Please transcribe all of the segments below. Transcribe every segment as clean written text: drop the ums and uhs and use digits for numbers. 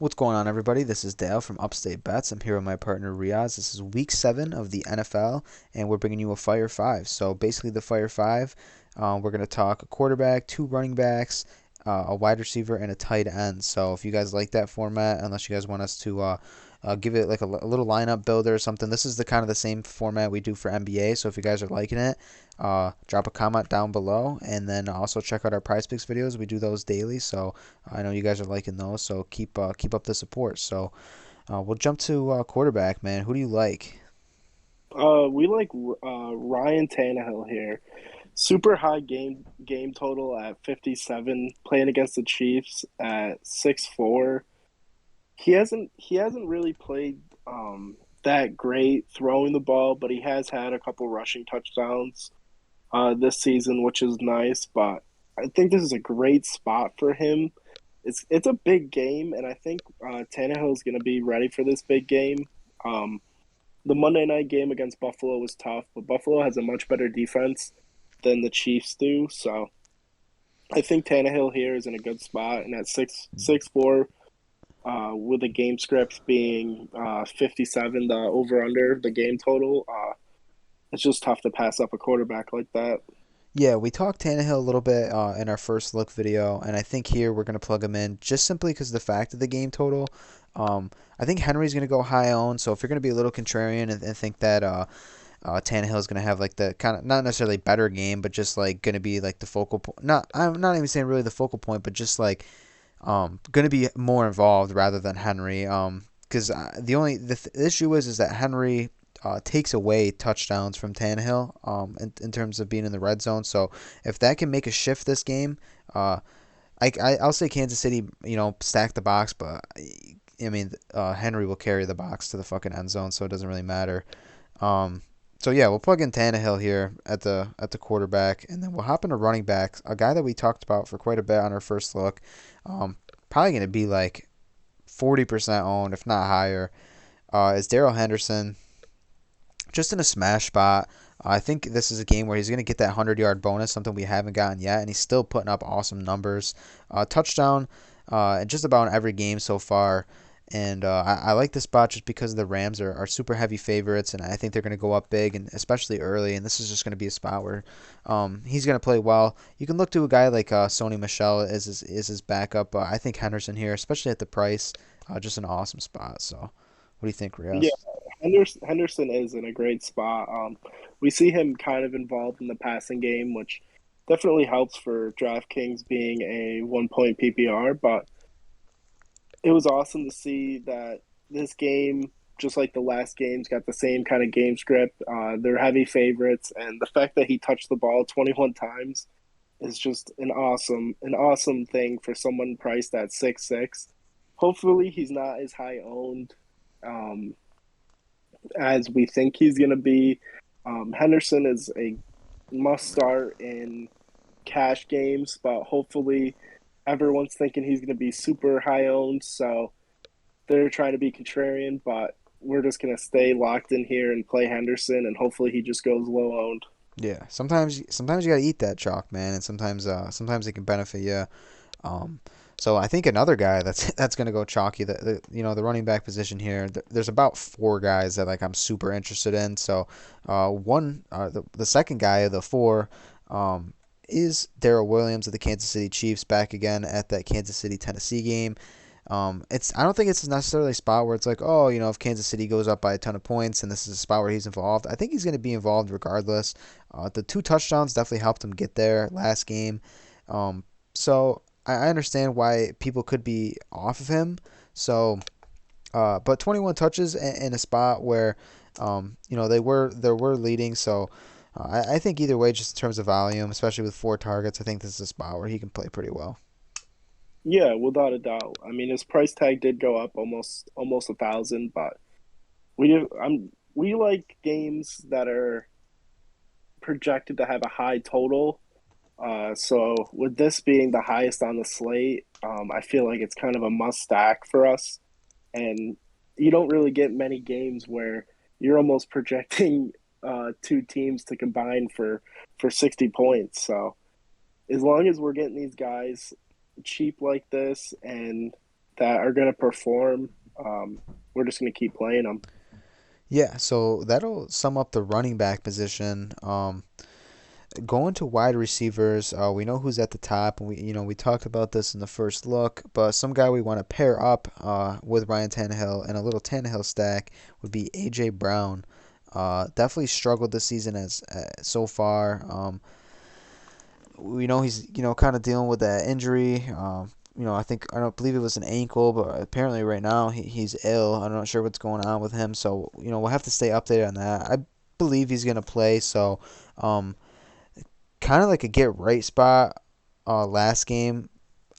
What's going on, everybody? This is Dale from Upstate Bets. I'm here with my partner Riaz. This is week 7 of the NFL, and we're bringing you a Fire 5. So, basically, the Fire 5, we're going to talk a quarterback, two running backs, a wide receiver, and a tight end. So, if you guys like that format, unless you guys want us to give it like a little lineup builder or something, this is the kind of the same format we do for NBA. So, if you guys are liking it, drop a comment down below, and then also check out our Prize Picks videos. We do those daily, so I know you guys are liking those, so keep up the support. So we'll jump to quarterback, man. Who do you like? We like Ryan Tannehill here. Super high game total at 57, playing against the Chiefs at 6'4". He hasn't really played that great throwing the ball, but he has had a couple rushing touchdowns this season, which is nice. But I think this is a great spot for him. It's a big game, and I think Tannehill is going to be ready for this big game. Um, the Monday night game against Buffalo was tough, but Buffalo has a much better defense than the Chiefs do. So I think Tannehill here is in a good spot, and at 6'4", with the game script being 57, the over under the game total, it's just tough to pass up a quarterback like that. Yeah, we talked Tannehill a little bit in our first look video, and I think here we're going to plug him in just simply because of the fact of the game total. I think Henry's going to go high owned, so if you're going to be a little contrarian and think that Tannehill is going to have like the kind of not necessarily better game, but just like going to be like the focal point. Not I'm not even saying really the focal point, but just like going to be more involved rather than Henry. Because the issue is that Henry takes away touchdowns from Tannehill in terms of being in the red zone. So if that can make a shift this game, I'll say Kansas City, stack the box, but I mean Henry will carry the box to the fucking end zone, so it doesn't really matter. Um, so yeah, we'll plug in Tannehill here at the quarterback, and then we'll hop into running back, a guy that we talked about for quite a bit on our first look. Probably going to be like 40% owned, if not higher. Is Daryl Henderson just in a smash spot? I think this is a game where he's going to get that 100-yard bonus, something we haven't gotten yet, and he's still putting up awesome numbers. Touchdown in just about every game so far. And I like this spot just because the Rams are super heavy favorites, and I think they're going to go up big, and especially early. And this is just going to be a spot where he's going to play well. You can look to a guy like Sony Michel is his backup. I think Henderson here, especially at the price, just an awesome spot. So, what do you think, Yeah, Rios? Henderson is in a great spot. We see him kind of involved in the passing game, which definitely helps for DraftKings being a 1 point PPR. But it was awesome to see that this game, just like the last games, got the same kind of game script. They're heavy favorites, and the fact that he touched the ball 21 times is just an awesome thing for someone priced at 6'6". Hopefully, he's not as high owned um, as we think he's going to be. Henderson is a must start in cash games, but hopefully everyone's thinking he's going to be super high owned. So they're trying to be contrarian, but we're just going to stay locked in here and play Henderson, and hopefully he just goes low owned. Yeah, sometimes you gotta eat that chalk, man, and sometimes it can benefit you. Um, so I think another guy that's that's gonna go chalky. The running back position here. There's about four guys that like I'm super interested in. So the second guy of the four um, is Darrell Williams of the Kansas City Chiefs back again at that Kansas City Tennessee game. I don't think it's necessarily a spot where it's like, oh, if Kansas City goes up by a ton of points and this is a spot where he's involved. I think he's going to be involved regardless. The two touchdowns definitely helped him get there last game. So I understand why people could be off of him. So, but 21 touches in a spot where, they were leading. So I think either way, just in terms of volume, especially with four targets, I think this is a spot where he can play pretty well. Yeah, without a doubt. I mean, his price tag did go up almost 1,000, but we like games that are projected to have a high total. So with this being the highest on the slate, I feel like it's kind of a must stack for us. And you don't really get many games where you're almost projecting two teams to combine for 60 points. So as long as we're getting these guys cheap like this and that are going to perform. We're just going to keep playing them. Yeah, so that'll sum up the running back position. Going to wide receivers, we know who's at the top, and we talked about this in the first look. But some guy we want to pair up with Ryan Tannehill and a little Tannehill stack would be AJ Brown. Definitely struggled this season as so far. We know he's kind of dealing with that injury. I don't believe it was an ankle, but apparently right now he's ill. I'm not sure what's going on with him, so we'll have to stay updated on that. I believe he's gonna play, so um, kind of like a get right spot. Last game,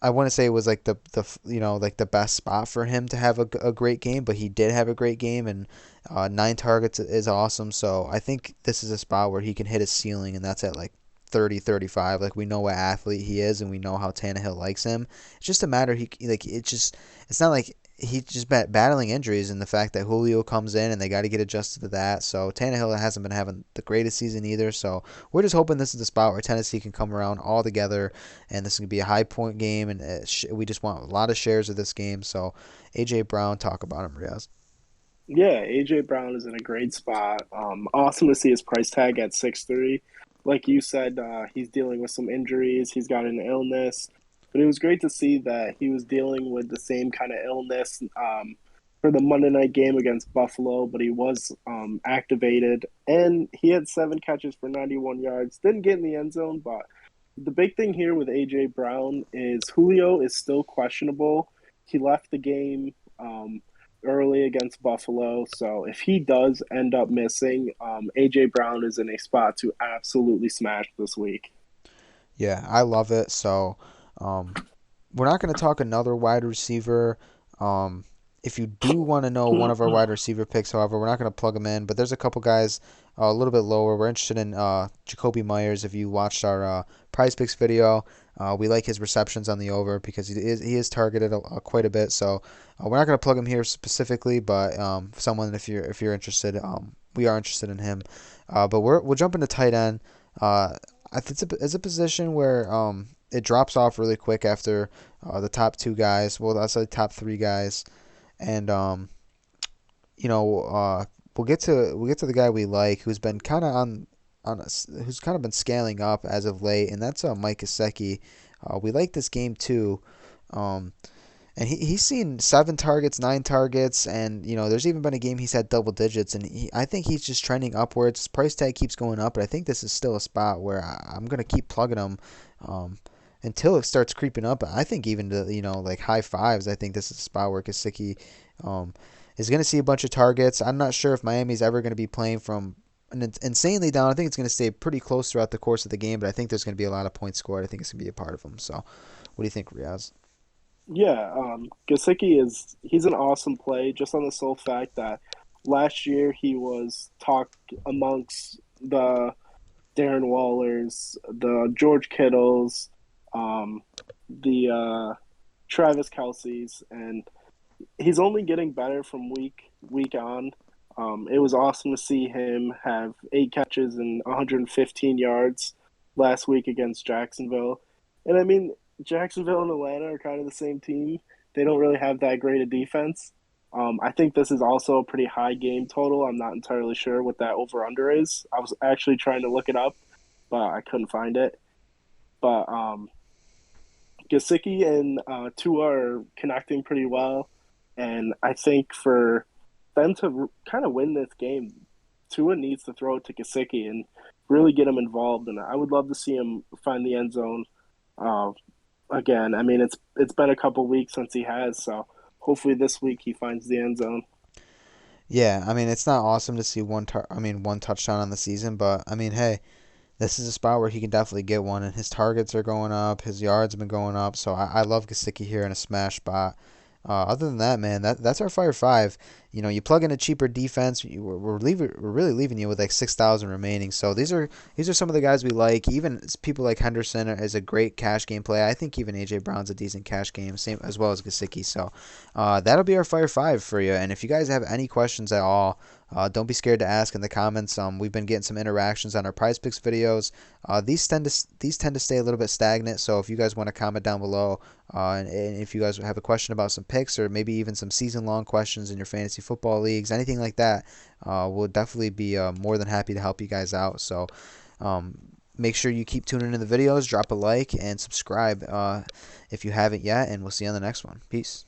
I want to say it was like like the best spot for him to have a great game, but he did have a great game, and 9 targets is awesome. So I think this is a spot where he can hit his ceiling, and that's at like 30, 35. Like we know what athlete he is, and we know how Tannehill likes him. It's just a matter it's not like he's just battling injuries, and the fact that Julio comes in and they got to get adjusted to that. So Tannehill hasn't been having the greatest season either. So we're just hoping this is the spot where Tennessee can come around all together, and this is gonna be a high point game, and we just want a lot of shares of this game. So AJ Brown, talk about him, Riaz. Yeah, AJ Brown is in a great spot. Awesome to see his price tag at 6'3". Like you said, he's dealing with some injuries. He's got an illness, but it was great to see that he was dealing with the same kind of illness for the Monday night game against Buffalo. But he was activated, and he had 7 catches for 91 yards. Didn't get in the end zone, but the big thing here with AJ Brown is Julio is still questionable. He left the game early against Buffalo, so if he does end up missing, AJ Brown is in a spot to absolutely smash this week. Yeah, I love it. So um, we're not going to talk another wide receiver. Um, if you do want to know one of our wide receiver picks, however, we're not going to plug them in, but there's a couple guys a little bit lower. We're interested in Jacoby Myers. If you watched our Prize Picks video, we like his receptions on the over because he is targeted quite a bit. So we're not going to plug him here specifically, but someone if you're interested, we are interested in him. But we'll jump into tight end. It's a position where it drops off really quick after the top 2 guys. Well, that's the top 3 guys, and we'll get to the guy we like, who's been kind of who's kind of been scaling up as of late, and that's Mike Gesicki. We like this game too. Um, and he's seen 7 targets, 9 targets, and there's even been a game he's had double digits, and I think he's just trending upwards. His price tag keeps going up, but I think this is still a spot where I'm gonna keep plugging him um, until it starts creeping up. I think even to like high fives. I think this is a spot where Kasicki um, is gonna see a bunch of targets. I'm not sure if Miami's ever gonna be playing from insanely down. I think it's gonna stay pretty close throughout the course of the game, but I think there's gonna be a lot of points scored. I think it's gonna be a part of them. So, what do you think, Riaz? Yeah, Gasicki he's an awesome play just on the sole fact that last year he was talked amongst the Darren Wallers, the George Kittles, um, the Travis Kelsey's, and he's only getting better from week on. It was awesome to see him have 8 catches and 115 yards last week against Jacksonville. And I mean, Jacksonville and Atlanta are kind of the same team. They don't really have that great a defense. I think this is also a pretty high game total. I'm not entirely sure what that over under is. I was actually trying to look it up, but I couldn't find it. But Gasicki and Tua are connecting pretty well, and I think for them to kind of win this game, Tua needs to throw it to Gasicki and really get him involved. And I would love to see him find the end zone uh, again. I mean, it's been a couple weeks since he has, so hopefully this week he finds the end zone. Yeah, I mean it's not awesome to see one touchdown on the season, but I mean hey, this is a spot where he can definitely get one, and his targets are going up, his yards have been going up, so I love Gasicki here in a smash spot. Other than that, man, that's our Fire Five. You plug in a cheaper defense, we're really leaving you with like 6,000 remaining. So these are some of the guys we like. Even people like Henderson is a great cash game play. I think even AJ Brown's a decent cash game, same as well as Gasicki. So that'll be our Fire Five for you. And if you guys have any questions at all, Don't be scared to ask in the comments. We've been getting some interactions on our Prize Picks videos. These tend to stay a little bit stagnant. So if you guys want to comment down below, and if you guys have a question about some picks or maybe even some season-long questions in your fantasy football leagues, anything like that, we'll definitely be more than happy to help you guys out. So um, make sure you keep tuning in the videos, drop a like, and subscribe if you haven't yet. And we'll see you on the next one. Peace.